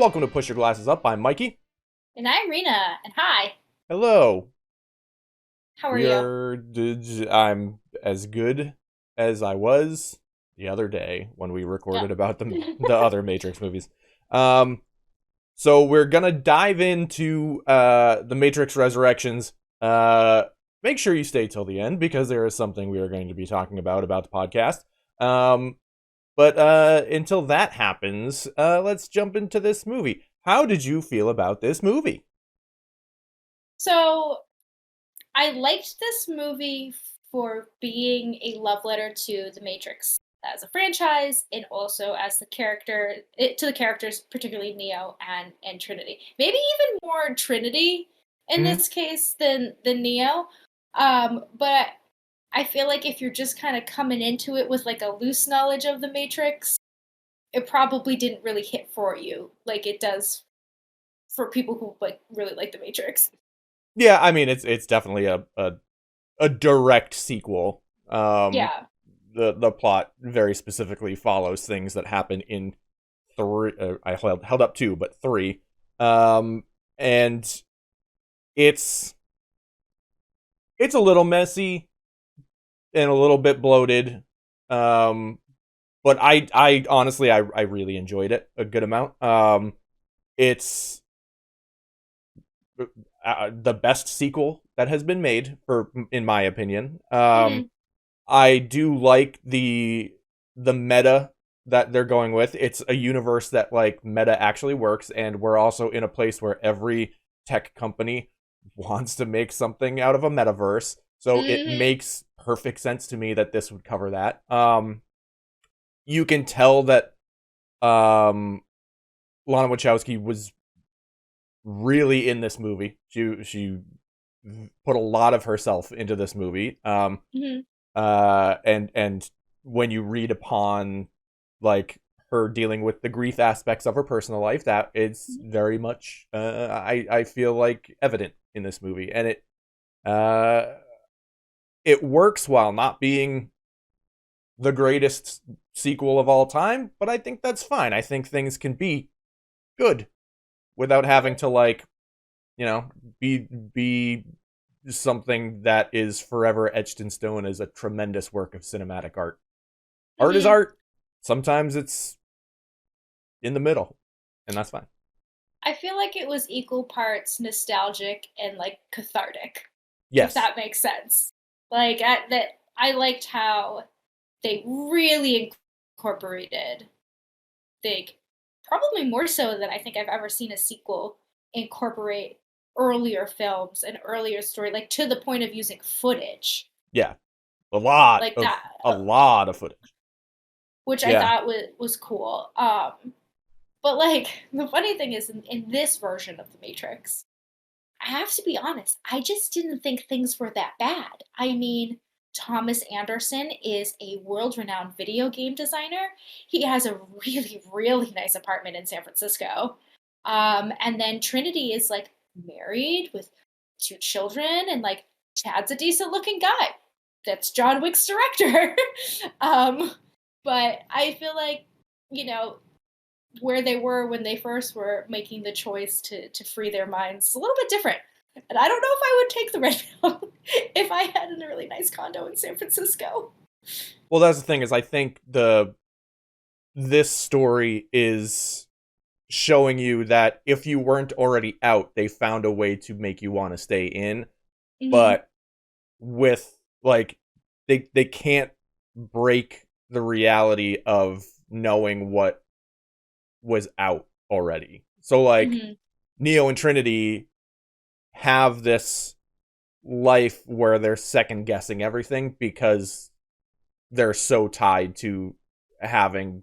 welcome to Push Your Glasses Up. I'm Mikey. And I'm Reena, and hi. Hello. How are you? I'm as good as I was the other day when we recorded about the other Matrix movies. So we're gonna dive into the Matrix Resurrections. Make sure you stay till the end because there is something we are going to be talking about the podcast. But until that happens, let's jump into this movie. How did you feel about this movie? So, I liked this movie for being a love letter to The Matrix as a franchise and also as to the characters, particularly Neo and Trinity. Maybe even more Trinity in Mm-hmm. this case than Neo. But I feel like if you're just kind of coming into it with like a loose knowledge of The Matrix, it probably didn't really hit for you like it does for people who like really like The Matrix. Yeah, I mean it's definitely a direct sequel. Yeah. The plot very specifically follows things that happen in three. I held up two, but three. And it's a little messy and a little bit bloated. But I honestly I really enjoyed it a good amount. It's the best sequel that has been made, in my opinion. Mm-hmm. I do like the meta that they're going with. It's a universe that like meta actually works, and we're also in a place where every tech company wants to make something out of a metaverse. So it Mm-hmm. makes perfect sense to me that this would cover that. You can tell that um Lana Wachowski was really in this movie. She put a lot of herself into this movie. Mm-hmm. And when you read upon like her dealing with the grief aspects of her personal life, that it's very much I feel like evident in this movie, and uh it works while not being the greatest sequel of all time, but I think that's fine. I think things can be good without having to like, you know, be something that is forever etched in stone as a tremendous work of cinematic art. Art is Mm-hmm. art. Sometimes it's in the middle, and that's fine. I feel like it was equal parts nostalgic and like cathartic, if Yes. that makes sense. That I liked how they really incorporated, like probably more so than I think I've ever seen a sequel incorporate earlier films and earlier story, like to the point of using footage Yeah. A lot like of that. a lot of footage. Which I Yeah. thought was cool. But like the funny thing is, in this version of the Matrix, I have to be honest, I just didn't think things were that bad. I mean, Thomas Anderson is a world-renowned video game designer. He has a really, really nice apartment in San Francisco. And then Trinity is like married with two children, and like Chad's a decent looking guy. That's John Wick's director. um, but I feel like, you know, where they were when they first were making the choice to free their minds is a little bit different. And I don't know if I would take the red pill if I had a really nice condo in San Francisco. Well, that's the thing is I think the this story is showing you that if you weren't already out, they found a way to make you want to stay in, Mm-hmm. but with like they can't break the reality of knowing what was out already. So like Mm-hmm. Neo and Trinity have this life where they're second guessing everything because they're so tied to having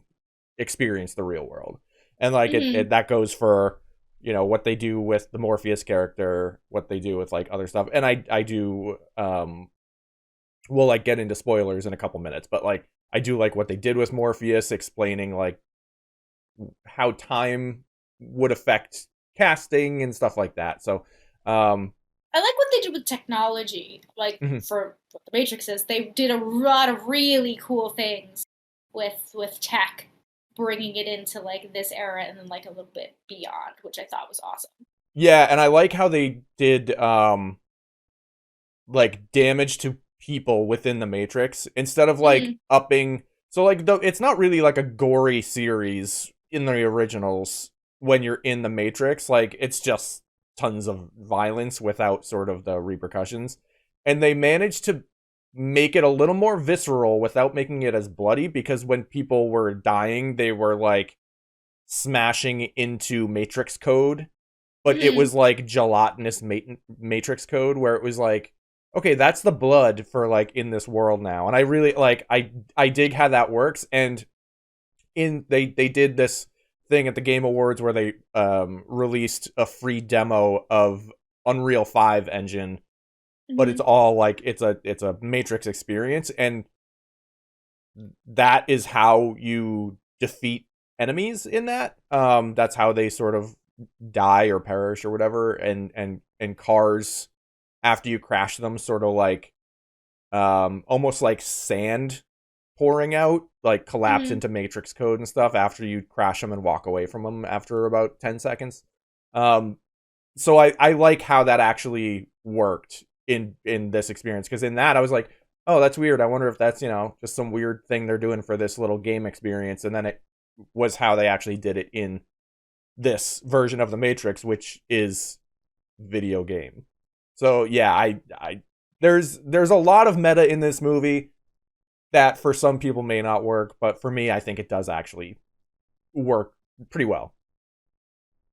experienced the real world. And like Mm-hmm. that goes for, you know, what they do with the Morpheus character, what they do with like other stuff. And I do we'll like get into spoilers in a couple minutes, but like I do like what they did with Morpheus, explaining like how time would affect casting and stuff like that. So I like what they did with technology. Like mhm. for what the Matrix is, they did a lot of really cool things with tech. bringing it into like this era and then like a little bit beyond, which I thought was awesome. Yeah, and I like how they did like damage to people within the Matrix instead of like Mm, upping. So like it's not really like a gory series in the originals when you're in the Matrix. Like it's just tons of violence without sort of the repercussions. And they managed to make it a little more visceral without making it as bloody, because when people were dying, they were like smashing into Matrix code, but it mm, was like gelatinous Matrix code where it was like, okay, that's the blood for like in this world now. And I really like, I dig how that works. And in they did this thing at the Game Awards where they released a free demo of Unreal 5 engine, but it's mm, all like it's a Matrix experience, and that is how you defeat enemies in that. That's how they sort of die or perish or whatever. And cars, after you crash them, sort of like almost like sand pouring out, like collapse mm. into Matrix code and stuff after you crash them and walk away from them after about 10 seconds. Um, so I like how that actually worked in this experience, because in that I was like, oh, that's weird. I wonder if that's, just some weird thing they're doing for this little game experience. And then it was how they actually did it in this version of the Matrix, which is video game. So yeah, I there's a lot of meta in this movie that for some people may not work, but for me, I think it does actually work pretty well.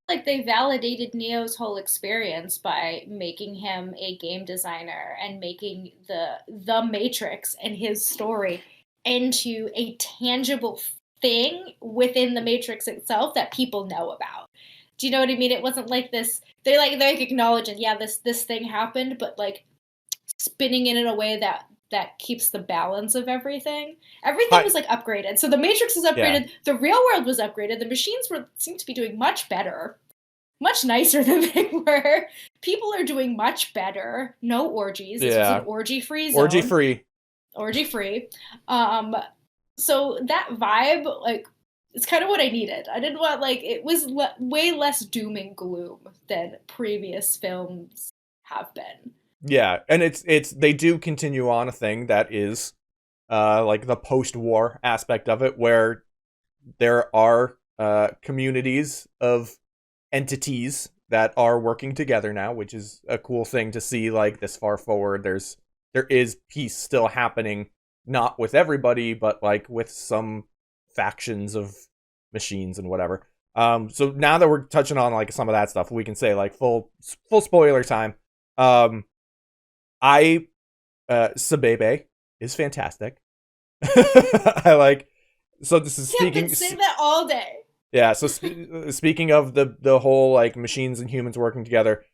Like they validated Neo's whole experience by making him a game designer and making the Matrix and his story into a tangible thing within the Matrix itself that people know about. Do you know what I mean? It wasn't like this. They acknowledge it. Yeah, this thing happened, but like spinning it in a way that keeps the balance of everything. Everything Hi, was like upgraded. So the Matrix was yeah, upgraded, the real world was upgraded, the machines were seem to be doing much better, much nicer than they were. People are doing much better. No orgies. This was an yeah, orgy-free orgy zone. free. Orgy-free. Um so that vibe, like, it's kind of what I needed. I didn't want, like, it was way less doom and gloom than previous films have been. Yeah, and it's they do continue on a thing that is like the post-war aspect of it, where there are communities of entities that are working together now, which is a cool thing to see. Like this far forward, there is peace still happening, not with everybody, but like with some factions of machines and whatever. So now that we're touching on like some of that stuff, we can say like full spoiler time. Um, I Sabebe is fantastic. I like. So this is Yeah, been speaking. saying that all day. Yeah. So speaking of the whole like machines and humans working together,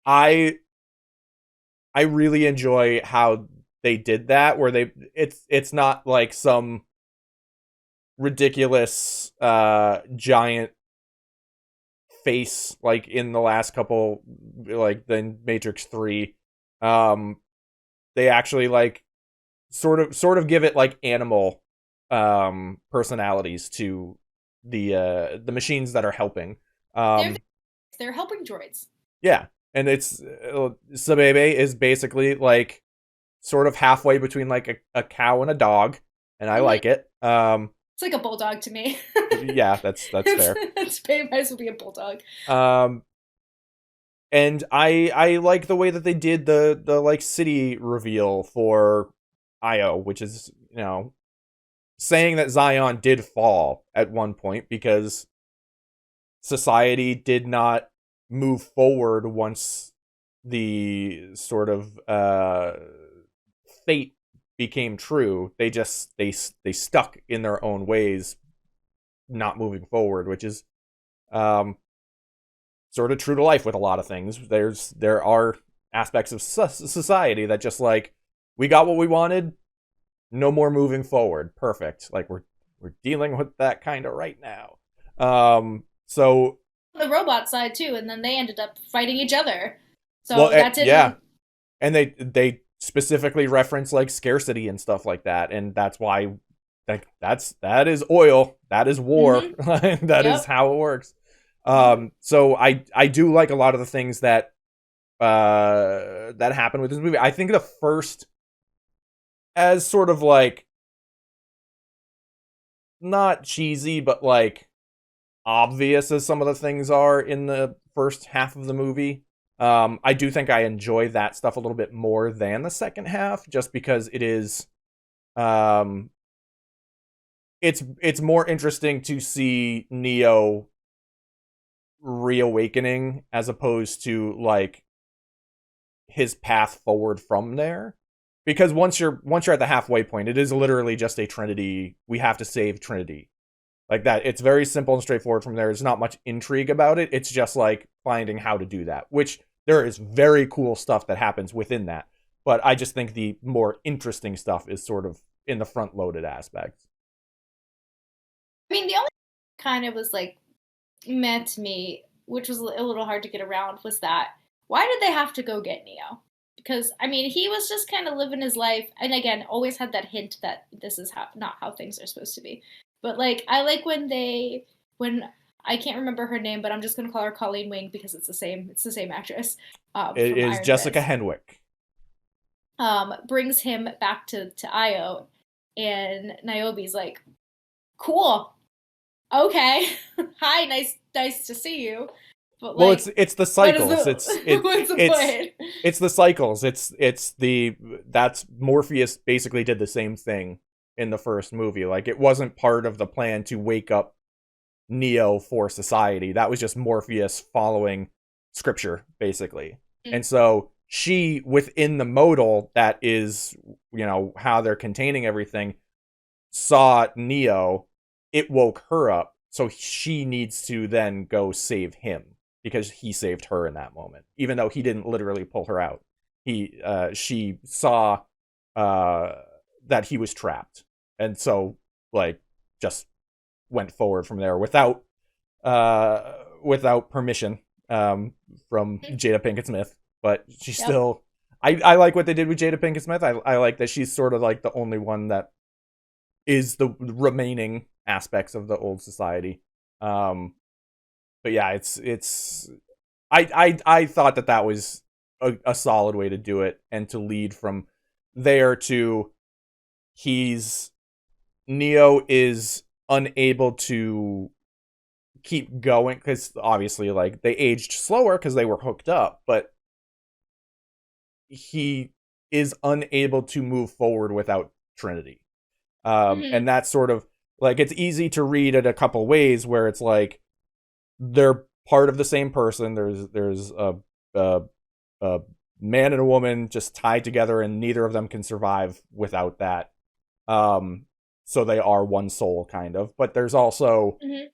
I I really enjoy how they did that. Where it's not like some ridiculous giant face like in the last couple, like the Matrix 3. Um, they actually like sort of give it like animal personalities to the machines that are helping. They're um they're helping droids. yeah, and it's Sabebe is basically like sort of halfway between like a cow and a dog, and I Mhm. like it. It's like a bulldog to me. Yeah, that's fair. It's might as well be a bulldog. um and I like the way that they did the like city reveal for Io, which is, saying that Zion did fall at one point because society did not move forward once the sort of fate became true. They stuck in their own ways, not moving forward, which is um sort of true to life with a lot of things. There are aspects of society that just like, we got what we wanted, no more moving forward. Perfect. Like we're dealing with that kind of right now. So The robot side too, and then they ended up fighting each other. well, So that yeah, didn't. and they specifically reference like scarcity and stuff like that, and that's why that is oil. That is war. Mm-hmm. That is Yep. how it works. Mm-hmm. So I do like a lot of the things that that happen with this movie. I think the first, as sort of like not cheesy, but like obvious as some of the things are in the first half of the movie. I do think I enjoy that stuff a little bit more than the second half, just because it is, um, it's more interesting to see Neo reawakening as opposed to like his path forward from there. Because once you're at the halfway point, it is literally just a Trinity. We have to save Trinity like that. It's very simple and straightforward from there. There's not much intrigue about it. It's just like finding how to do that, which there is very cool stuff that happens within that. But I just think the more interesting stuff is sort of in the front loaded aspects. I mean, the only kind of was like meh to me, which was a little hard to get around, was that why did they have to go get Neo? Because I mean, he was just kind of living his life, and again, always had that hint that this is how not how things are supposed to be. But like, I like when I can't remember her name, but I'm just gonna call her Colleen Wing because it's the same actress It from is Iron Jessica Fist. Henwick. Brings him back to Io, and Niobe's like, "Cool, okay, hi, nice to see you." But Well, like, it's the what is cycles. the what's the point? It's the cycles. It's the that's Morpheus basically did the same thing in the first movie. Like it wasn't part of the plan to wake up Neo for society. That was just Morpheus following scripture basically. And so she within the modal that is, how they're containing everything, saw Neo, it woke her up. So she needs to then go save him because he saved her in that moment, even though he didn't literally pull her out. She saw uh, that he was trapped, and so like just went forward from there without permission from Jada Pinkett Smith. But she Yep. still, I like what they did with Jada Pinkett Smith. I like that she's sort of like the only one that is the remaining aspects of the old society. Um, but yeah, it's I thought that was a solid way to do it and to lead from there to he's Neo is unable to keep going because obviously like they aged slower because they were hooked up, but he is unable to move forward without Trinity. Hmm. And that's sort of like it's easy to read it a couple ways where it's like they're part of the same person. There's a, a man and a woman just tied together, and neither of them can survive without that. So they are one soul, kind of. But there's also Hmm.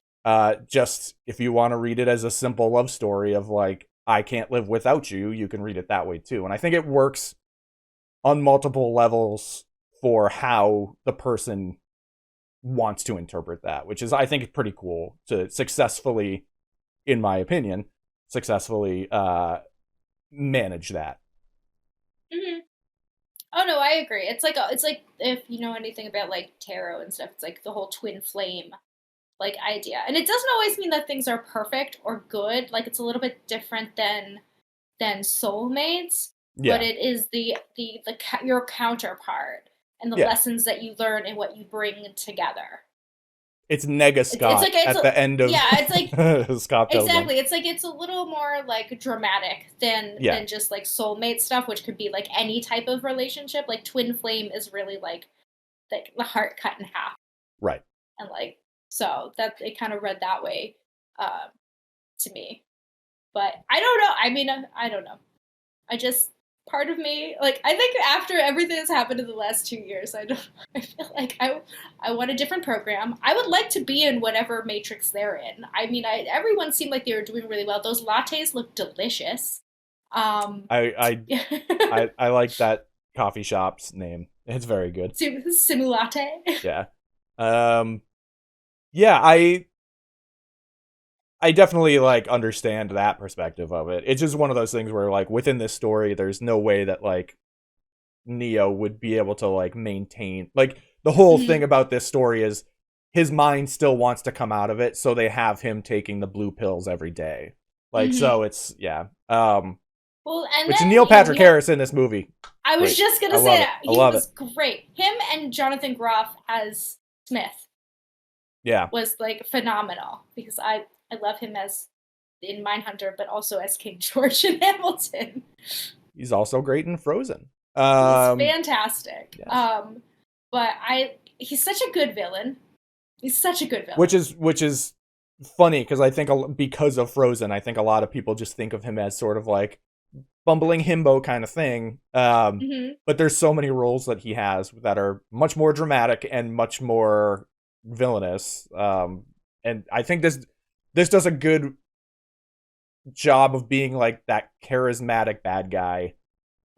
just if you want to read it as a simple love story of like I can't live without you, you can read it that way too. And I think it works on multiple levels for how the person wants to interpret that, which is I think pretty cool to successfully, in my opinion, successfully manage that. Hmm. Oh no, I agree. It's like if you know anything about like tarot and stuff, it's like the whole twin flame like idea, and it doesn't always mean that things are perfect or good. Like it's a little bit different than soulmates, but Yeah, it is your counterpart and the yeah. lessons that you learn and what you bring together. It's Nega It's Scott like it's at a, the end of yeah, it's like Scott Pilgrim. exactly. It's like it's a little more like dramatic Yeah, than just like soulmate stuff, which could be like any type of relationship. Like twin flame is really like the heart cut in half, right. and like so that it kind of read that way uh, to me. But I don't know. I mean, I don't know. I just part of me like I think after everything that's happened in the last 2 years, I don't. I feel like I want a different program. I would like to be in whatever matrix they're in. I mean, everyone seemed like they were doing really well. Those lattes look delicious. Um, I yeah. I like that coffee shop's name. It's very good. Simulate. Yeah. Um yeah, I definitely like understand that perspective of it. It's just one of those things where like within this story there's no way that like Neo would be able to like maintain like the whole Mhm. thing about this story is his mind still wants to come out of it, so they have him taking the blue pills every day. Like, so Mhm. it's, yeah. Well, and Which then, Neil you know, Patrick we have Harris in this movie, I was great. just I gonna say love it. that. I He love it. was great. Him and Jonathan Groff as Smith Yeah. was like phenomenal because I love him as in Mindhunter, but also as King George in Hamilton. He's also great in Frozen. He's fantastic. Yes. But he's such a good villain. He's such a good Which villain. is funny because I think because of Frozen, I think a lot of people just think of him as sort of like bumbling himbo kind of thing. Hmm. But there's so many roles that he has that are much more dramatic and much more villainous. And I think this does a good job of being like that charismatic bad guy,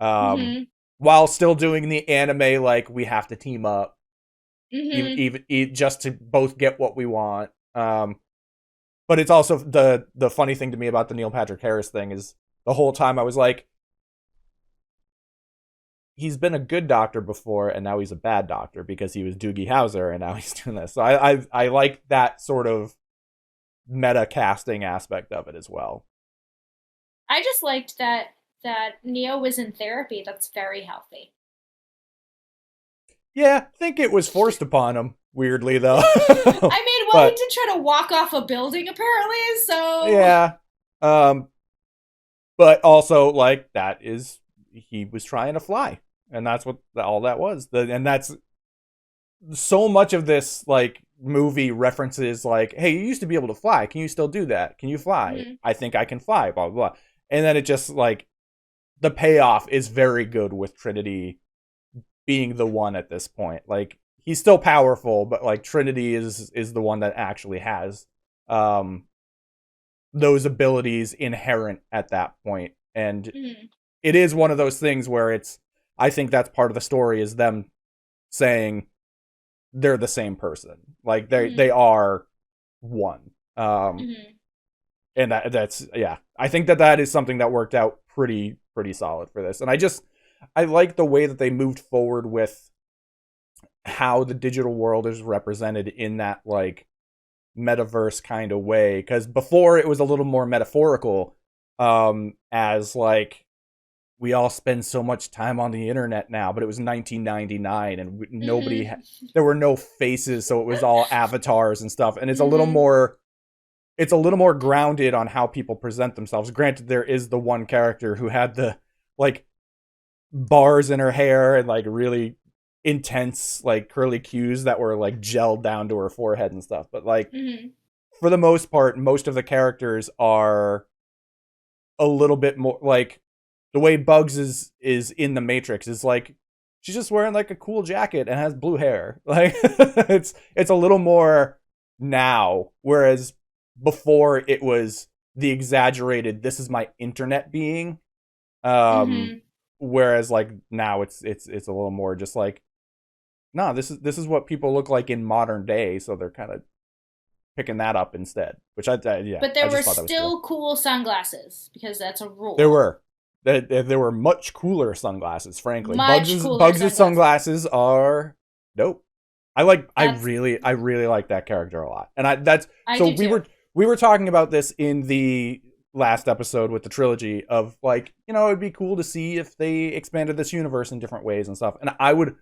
um, Hmm. while still doing the anime like we have to team up, Hmm. even just to both get what we want. But it's also the funny thing to me about the Neil Patrick Harris thing is the whole time I was like, he's been a good doctor before, and now he's a bad doctor because he was Doogie Howser, and now he's doing this. So I like that sort of meta casting aspect of it as well. I just liked that Neo was in therapy. That's very healthy. Yeah, I think it was forced upon him. Weirdly though, I mean, well, he but did try to walk off a building apparently, so yeah, um, but also like that is he was trying to fly, and that's what all that was. And that's so much of this like movie references like, hey, you used to be able to fly. Can you still do that? Can you fly? mhm. I think I can fly. Blah blah blah. And then it just like the payoff is very good with Trinity being the one at this point. Like he's still powerful, but like Trinity is the one that actually has um those abilities inherent at that point. And Mhm. it is one of those things where it's I think that's part of the story is them saying they're the same person. Like they Mhm. are one. Mhm. And that's yeah. I think that is something that worked out pretty solid for this. And I like the way that they moved forward with how the digital world is represented in that like metaverse kind of way because before it was a little more metaphorical, as like we all spend so much time on the internet now, but it was 1999 and Mhm. there were no faces, so it was all avatars and stuff. And Mhm. it's a little more grounded on how people present themselves. Granted, there is the one character who had the like bars in her hair and like really intense like curly cues that were like gelled down to her forehead and stuff. But like Mhm. for the most part, most of the characters are a little bit more like the way Bugs is in the Matrix is like she's just wearing like a cool jacket and has blue hair. Like it's a little more now, whereas before it was the exaggerated this is my internet being. Um Mhm. Whereas like now it's a little more just like no, this is what people look like in modern day, so they're kind of picking that up instead. Which yeah, But I there were just thought that was cool. still cool sunglasses because that's a There rule. were there were much cooler sunglasses. Frankly, Much cooler Bugs's sunglasses. sunglasses are dope. That's I really like that character a lot, and I that's I so do too. we were talking about this in the last episode with the trilogy of like it'd be cool to see if they expanded this universe in different ways and stuff, and I would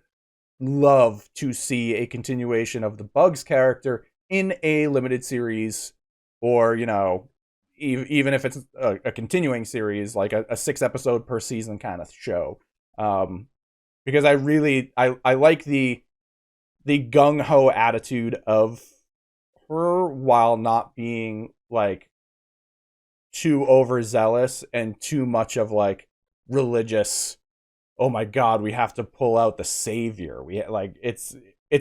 love to see a continuation of the Bugs character in a limited series, or even if it's a continuing series, like a 6 episode per season kind of show. Um, because I like the gung ho attitude of her while not being like too overzealous and too much of like religious. Oh my god, we have to pull out the savior. We like it's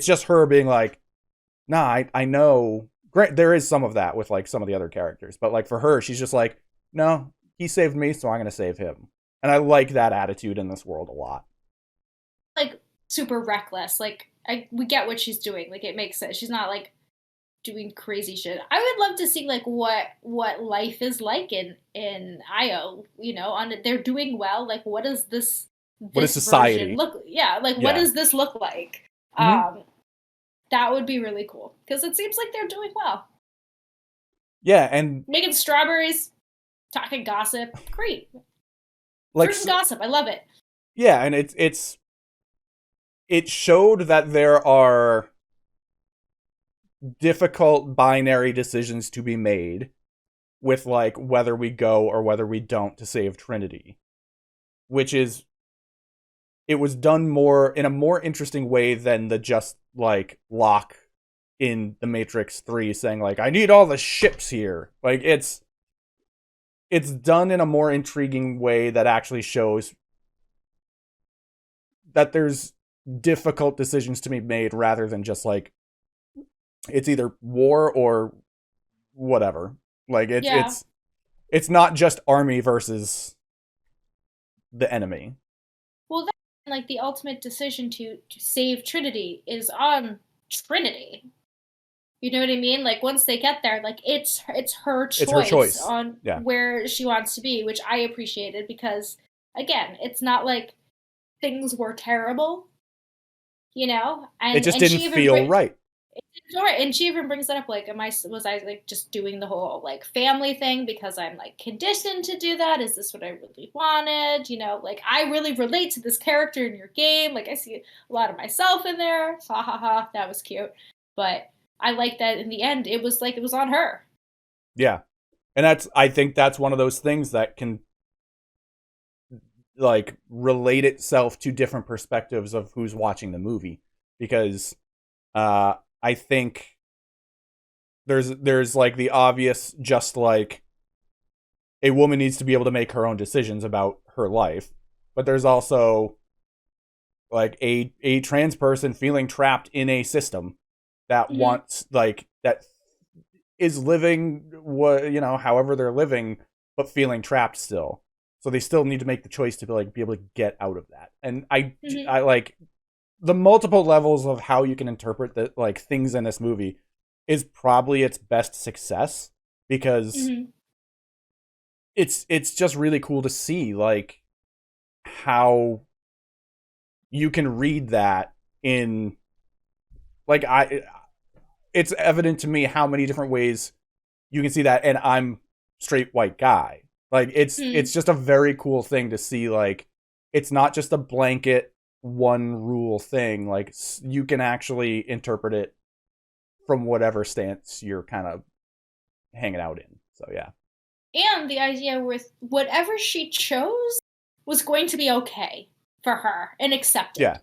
just her being like, nah, I know. Great, there is some of that with like some of the other characters, but like for her, she's just like, no, he saved me, so I'm gonna save him. And I like that attitude in this world a lot. Like super reckless. Like we get what she's doing. Like it makes sense. She's not like doing crazy shit. I would love to see like what life is like in IO. On they're doing well. Like what does this What is this version society? look? Yeah, like what Yeah. does this look like? Mm-hmm. That would be really cool because it seems like they're doing well. Yeah, and Making strawberries, talking gossip, great. like Fruit and gossip, I love it. yeah, and it showed that there are difficult binary decisions to be made with like whether we go or whether we don't to save Trinity, which is it was done more in a more interesting way than the just like Locke in the Matrix 3 saying like I need all the ships here. Like it's done in a more intriguing way that actually shows that there's difficult decisions to be made rather than just like it's either war or whatever. Like Yeah. it's not just army versus the enemy. Well, then, like the ultimate decision to save Trinity is on Trinity. You know what I mean? Like once they get there, like it's her It's her choice choice. on Yeah. where she wants to be, which I appreciated because again, it's not like things were terrible, you know? It just And didn't she even feel right. sure, and she even brings that up like was I like just doing the whole like family thing because I'm like conditioned to do that? Is this what I really wanted? You know, like I really relate to this character in your game. Like I see a lot of myself in there. Ha ha ha, that was cute. But I like that in the end it was like it was on her. Yeah. And I think that's one of those things that can like relate itself to different perspectives of who's watching the movie because I think there's like the obvious just like a woman needs to be able to make her own decisions about her life, but there's also like a trans person feeling trapped in a system that Mm-hmm. wants like that is living what you know however they're living but feeling trapped still, so they still need to make the choice to be able to get out of that. And Mm-hmm. I like the multiple levels of how you can interpret the like things in this movie is probably its best success because Mm-hmm. it's just really cool to see like how you can read that in like I it's evident to me how many different ways you can see that, and I'm straight white guy. Like Mm-hmm. it's just a very cool thing to see like it's not just a blanket one rule thing. Like you can actually interpret it from whatever stance you're kind of hanging out in. So yeah. And the idea with whatever she chose was going to be okay for her and accepted. Yeah.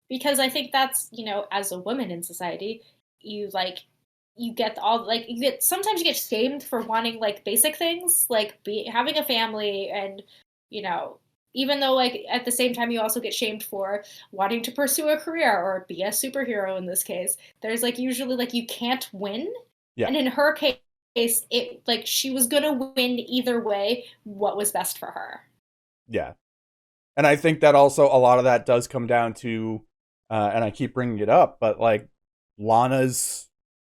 Because I think that's, you know, as a woman in society, you like you get all like you get sometimes you get shamed for wanting like basic things like having a family and you know even though like at the same time you also get shamed for wanting to pursue a career or be a superhero in this case there's like usually like you can't win Yeah. and in her case it like she was gonna win either way what was best for her. Yeah. And I think that also a lot of that does come down to and I keep bringing it up, but like Lana's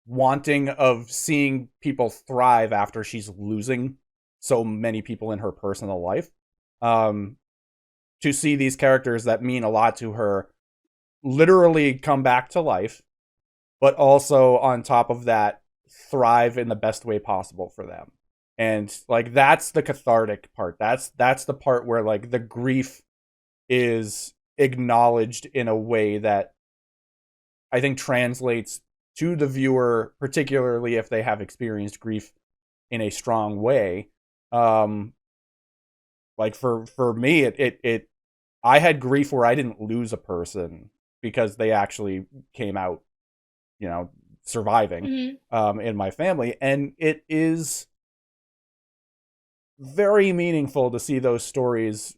wanting of seeing people thrive after she's losing so many people in her personal life. Um, to see these characters that mean a lot to her literally come back to life, but also on top of that, thrive in the best way possible for them. And like that's the cathartic part. That's the part where like the grief is acknowledged in a way that I think translates to the viewer, particularly if they have experienced grief in a strong way. Um, like for me, it I had grief where I didn't lose a person because they actually came out, you know, surviving Mm-hmm. in my family, and it is very meaningful to see those stories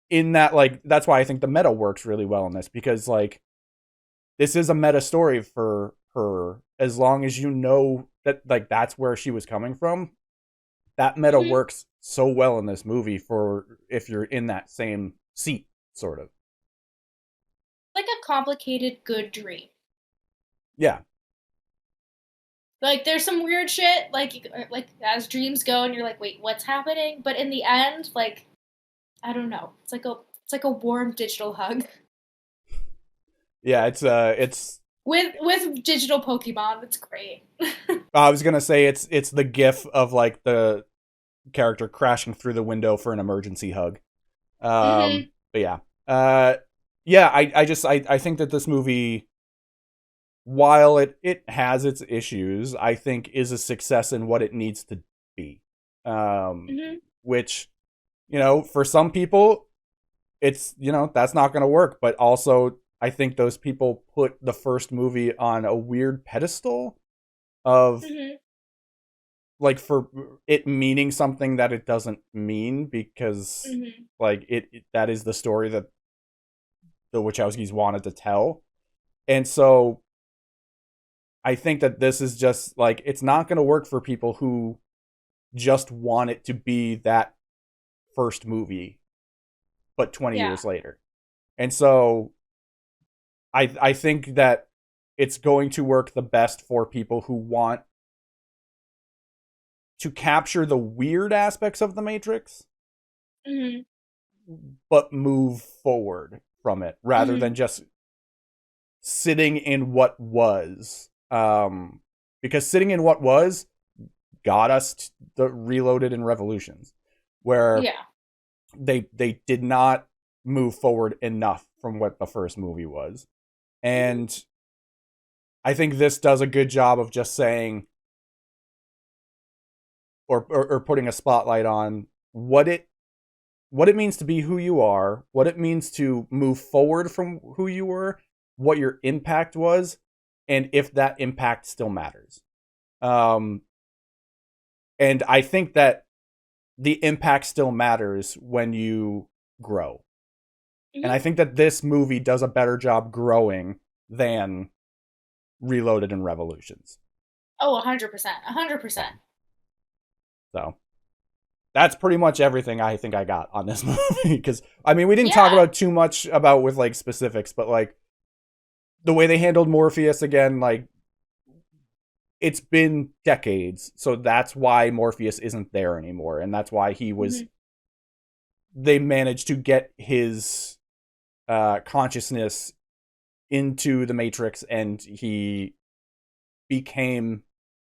in that like that's why I think the meta works really well in this because like this is a meta story for her as long as you know that like that's where she was coming from. That meta Mm-hmm. works so well in this movie for if you're in that same seat sort of. Like a complicated good dream. Yeah. Like there's some weird shit like as dreams go and you're like wait what's happening but in the end like I don't know it's like a warm digital hug. Yeah, it's with digital Pokemon. It's great. I was gonna say it's the gif of like the character crashing through the window for an emergency hug. Hmm. But yeah. Uh yeah, I think that this movie, while it has its issues, I think is a success in what it needs to be. Um Hmm. which, for some people it's, that's not going to work, but also I think those people put the first movie on a weird pedestal of Hmm. like for it meaning something that it doesn't mean, because Hmm. like that is the story that the Wachowskis wanted to tell. And so I think that this is just like, it's not going to work for people who just want it to be that first movie but 20 Yeah. years later. And so I think that it's going to work the best for people who want to capture the weird aspects of the Matrix Hmm. but move forward from it rather than Hmm. just sitting in what was. Because sitting in what was got us the Reloaded and Revolutions, where Yeah. they did not move forward enough from what the first movie was. Hmm. And I think this does a good job of just saying, or putting a spotlight on what it means to be who you are, what it means to move forward from who you were, what your impact was, and if that impact still matters. Um, and I think that the impact still matters when you grow. And I Hmm. think that this movie does a better job growing than Reloaded and Revolutions. Oh, 100%. 100%. So that's pretty much everything I think I got on this movie. Because I mean, we didn't talk Yeah. about too much about with like specifics, but like the way they handled Morpheus again, like it's been decades, so that's why Morpheus isn't there anymore, and that's why he was. Hmm. They managed to get his consciousness into the Matrix, and he became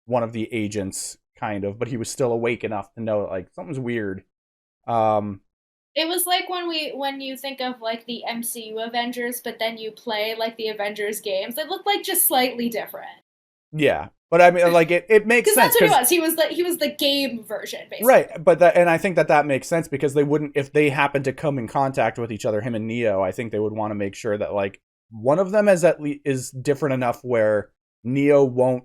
one of the agents, kind of, but he was still awake enough to know like something's weird. Um, It was like when you think of like the MCU Avengers, but then you play like the Avengers games. They look like just slightly different. yeah, but I mean, like it makes Because sense that's what he because was. He was the game version, right, basically. but that, and I think that that makes sense because they wouldn't, if they happened to come in contact with each other, him and Neo. I think they would want to make sure that like one of them is at least is different enough where Neo won't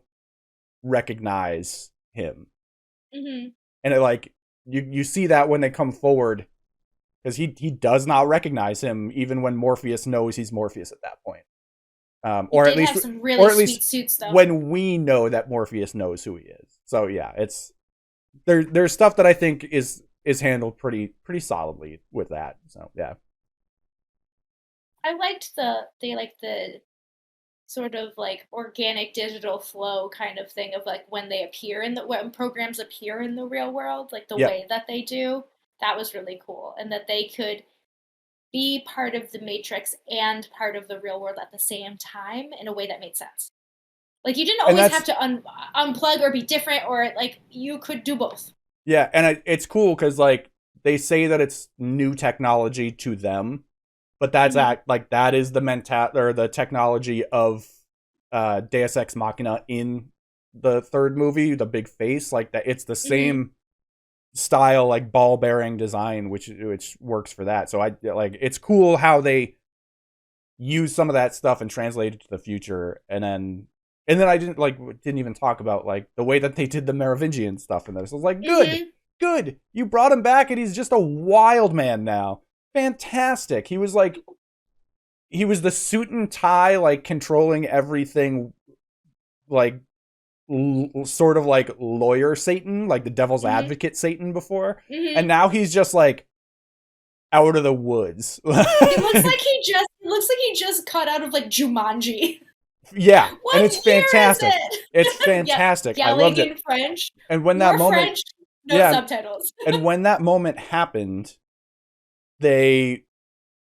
recognize him, Hmm. and it, like you see that when they come forward because he does not recognize him even when Morpheus knows he's Morpheus at that point, He or at did least have some really or at sweet least suits, though. when we know that Morpheus knows who he is. So yeah, it's there's stuff that I think is handled pretty solidly with that. So yeah. I liked the sort of like organic digital flow kind of thing of like when they appear in the when programs appear in the real world, like the Yep. way that they do. That was really cool, and that they could be part of the Matrix and part of the real world at the same time in a way that made sense. Like you didn't And always have that's to unplug or be different, or like you could do both. yeah, and it's cool cuz like they say that it's new technology to them, but that's Hmm. act like that is the mental or the technology of Deus Ex Machina in the third movie, the big face, like that it's the Hmm. same style, like ball bearing design, which works for that. So I like it's cool how they use some of that stuff and translate it to the future, and then I didn't even talk about like the way that they did the Merovingian stuff in this. I was like, Hmm. good, you brought him back, and he's just a wild man now. Fantastic. He was the suit and tie, like controlling everything, like sort of like lawyer Satan, like the devil's Hmm. advocate Satan before, and Hmm. now he's just like out of the woods. It looks like he just cut out of like Jumanji. Yeah, and What it's year is fantastic. it? It's Yep, fantastic. I yelling loved it. in French. And when that More moment, French, no yeah, subtitles. and when that moment happened, they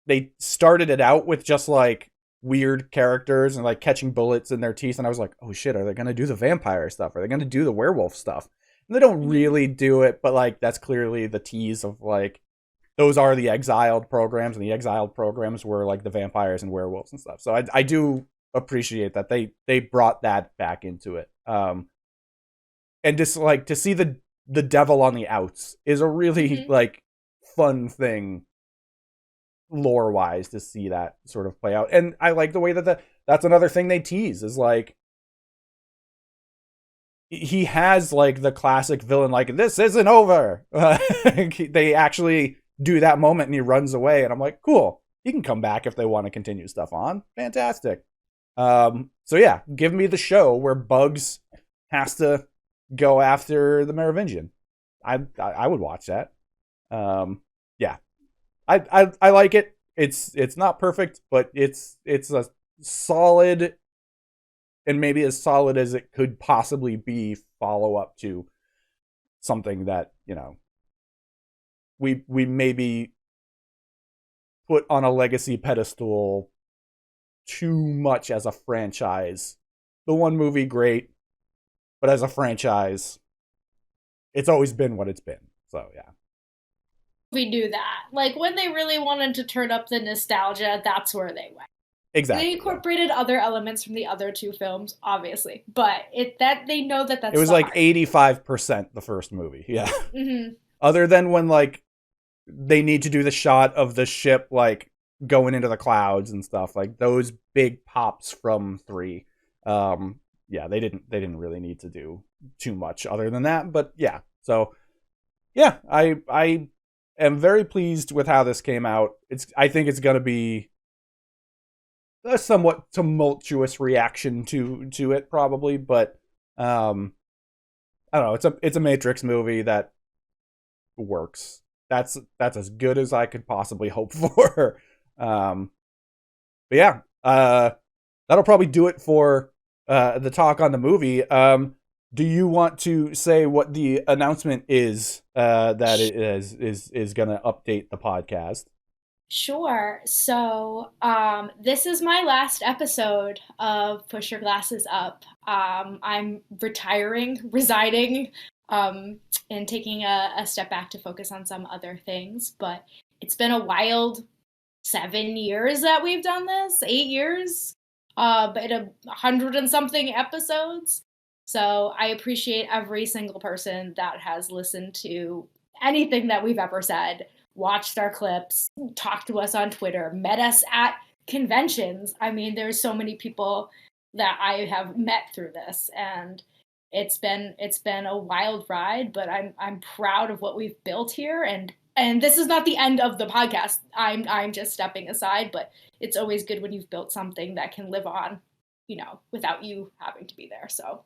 they started it out with just like weird characters and like catching bullets in their teeth, and I was like, oh shit, are they gonna do the vampire stuff? Are they gonna do the werewolf stuff? And they don't really do it, but like that's clearly the tease of like those are the exiled programs, and the exiled programs were like the vampires and werewolves and stuff. So I do appreciate that they brought that back into it. And just like to see the devil on the outs is a really like fun thing lore wise to see that sort of play out. And I like the way that that's another thing they tease is like he has like the classic villain like this isn't over. They actually do that moment and he runs away and I'm like, cool, he can come back if they want to continue stuff on. Fantastic. So yeah, give me the show where Bugs has to go after the Merovingian. I would watch that. Yeah, I like it. It's not perfect, but it's a solid, and maybe as solid as it could possibly be, follow up to something that, you know, we maybe put on a legacy pedestal too much as a franchise. The one movie, great, but as a franchise, it's always been what it's been. So yeah. We do that. Like when they really wanted to turn up the nostalgia, that's where they went. Exactly. They incorporated other elements from the other two films, obviously, but they know that that's. It was like 85% the first movie. Yeah. Other than when like they need to do the shot of the ship like going into the clouds and stuff, like those big pops from 3. Yeah, they didn't really need to do too much other than that, but yeah. So yeah, I am very pleased with how this came out. I think it's going to be a somewhat tumultuous reaction to it probably, but I don't know, it's a Matrix movie that works. That's as good as I could possibly hope for. But yeah, that'll probably do it for the talk on the movie. Do you want to say what the announcement is that it is going to update the podcast? Sure. So this is my last episode of Push Your Glasses Up. I'm resigning, and taking a step back to focus on some other things. But it's been a wild 7 years that we've done this, 8 years, but 100 and something episodes. So I appreciate every single person that has listened to anything that we've ever said, watched our clips, talked to us on Twitter, met us at conventions. I mean, there's so many people that I have met through this, and it's been a wild ride, but I'm proud of what we've built here, and this is not the end of the podcast. I'm just stepping aside, but it's always good when you've built something that can live on, you know, without you having to be there. So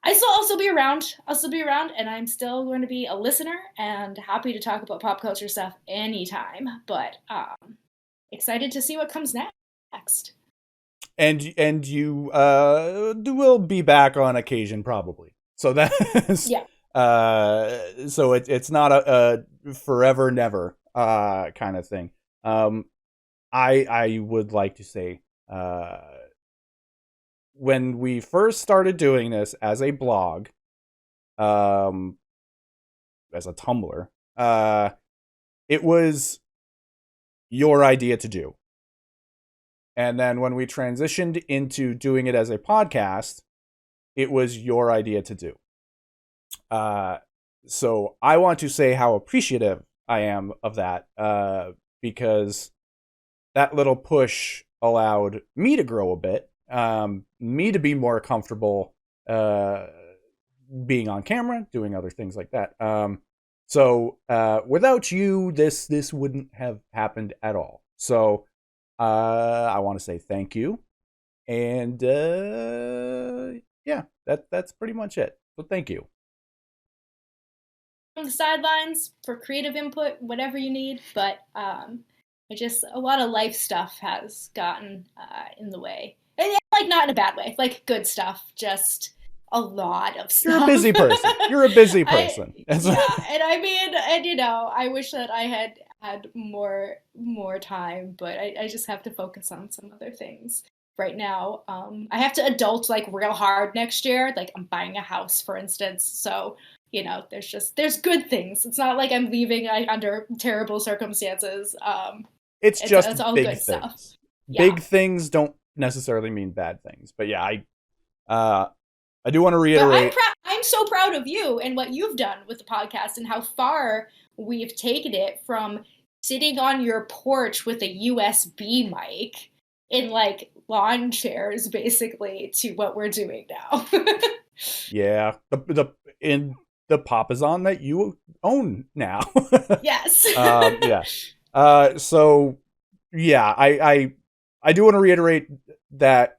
I'll still be around, and I'm still going to be a listener and happy to talk about pop culture stuff anytime, but excited to see what comes next. And you will be back on occasion probably. So that's yeah. So it's not a forever never kind of thing. I would like to say when we first started doing this as a blog, as a Tumblr, it was your idea to do. And then when we transitioned into doing it as a podcast, it was your idea to do. So I want to say how appreciative I am of that, because that little push allowed me to grow a bit, me to be more comfortable being on camera, doing other things like that. So without you, this wouldn't have happened at all. So I want to say thank you, and yeah, that's pretty much it. So thank you. On the sidelines for creative input, whatever you need, but a lot of life stuff has gotten in the way, and like not in a bad way, like good stuff, just a lot of stuff. You're a busy person. Yeah, and I mean, and you know, I wish that I had had more time, but I just have to focus on some other things right now. I have to adult like real hard next year. Like I'm buying a house, for instance. So, there's good things. It's not like I'm leaving under terrible circumstances. It's just it's all big good stuff. things. Yeah. Big things don't necessarily mean bad things. But yeah, I do want to But reiterate. I'm so proud of you and what you've done with the podcast and how far we've taken it from sitting on your porch with a USB mic in like lawn chairs basically to what we're doing now. Yeah, the Papazon that you own now. Yes. Yeah. So yeah, I do want to reiterate that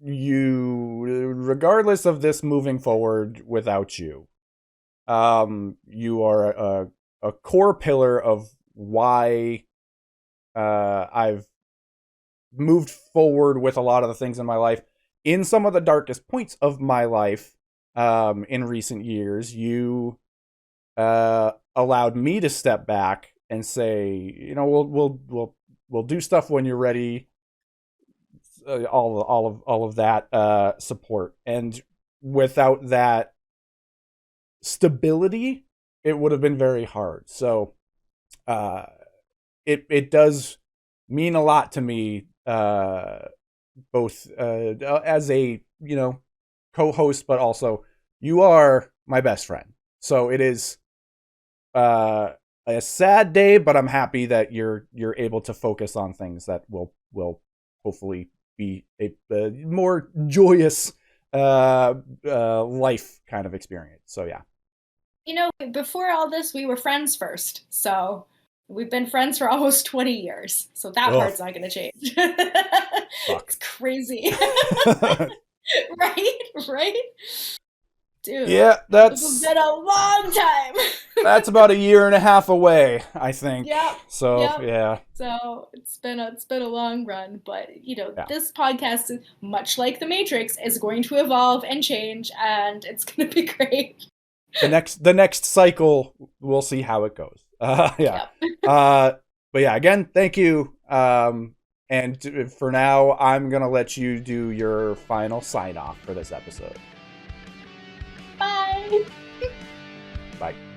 regardless of this moving forward without you, you are a core pillar of why I've moved forward with a lot of the things in my life. In some of the darkest points of my life, in recent years, you allowed me to step back and say, we'll do stuff when you're ready. All of that support, and without that stability, it would have been very hard. So, it does mean a lot to me, both as a co-host, but also you are my best friend. So it is a sad day, but I'm happy that you're able to focus on things that will hopefully be a more joyous life kind of experience. So yeah. Before all this, we were friends first. So we've been friends for almost 20 years. So that part's not going to change. Fuck. It's crazy. Right? Right? Dude. Yeah, This has been a long time. That's about 1.5 years away, I think. Yep. So Yep. yeah. So it's been a long run, but Yeah. this podcast, is much like the Matrix, is going to evolve and change, and it's going to be great. The next cycle, we'll see how it goes. Yeah. Yep. But yeah, again, thank you. And for now, I'm gonna let you do your final sign off for this episode. Bye. Bye.